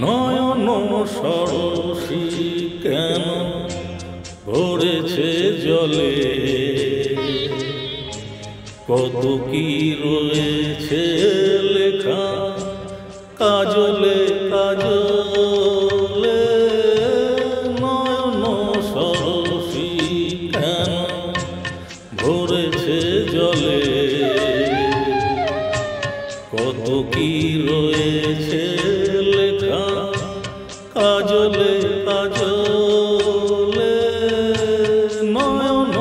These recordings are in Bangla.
নয়ন সরসী কেন ভরেছে জলে, কত কি রয়েছে লেখা কাজলে কাজলে। নয়ন সরসী কেন ভরেছে জলে, কত কি রয়েছে লেখা কাজলে কাজলে। নয়ন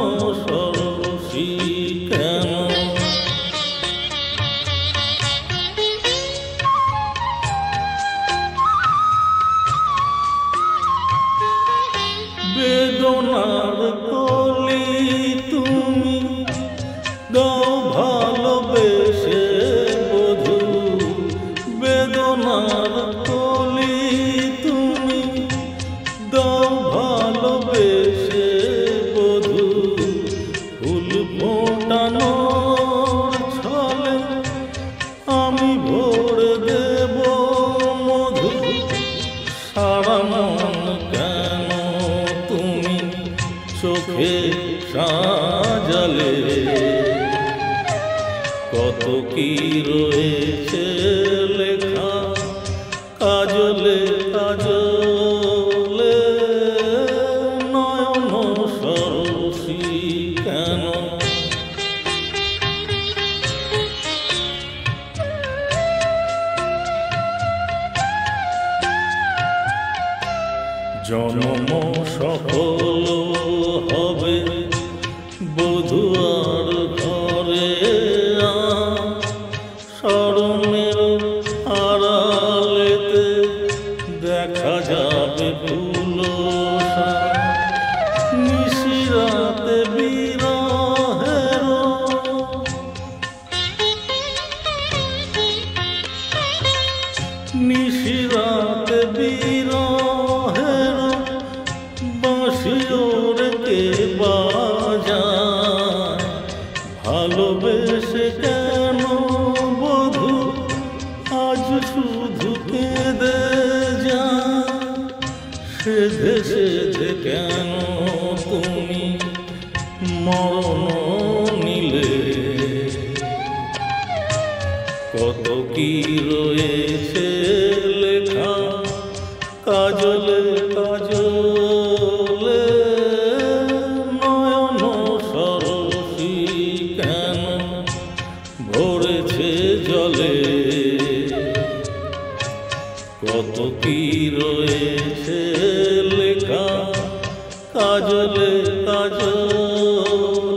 সরসী কেন। বেদনার কলি তুমি দাও ভালোবেসে বধূ, বেদনার কলি তুমি দাও ভালোবেসে বধূ। ফুল ফোটানোর ছলে আমি ভরে দেব মধু। সারা মন কেন তুমি চোখে সাজালে, কত কি রয়েছে লেখা কাজলে কাজলে। নয়ন সরসী কেন। জন্ম সফল হবে বধুয়ার ঘরে, স্মরণের আড়ালেতে দেখা যাবে ফুলসা। নিশিরাতে বিরহের, নিশিরাতে বিরহের বাঁশিওরে কে বাজায়। ভালোবেসে কেন বধূ আজ শুধু কেঁদে যায়। সেধে সেধে কেন তুমি মরণ নিলে, কত কি রয়েছে লেখা কাজলে কাজলে। নয়ন সরসী কেন ভরেছে জলে, কত কি রয়েছে লেখা কাজলে কাজলে।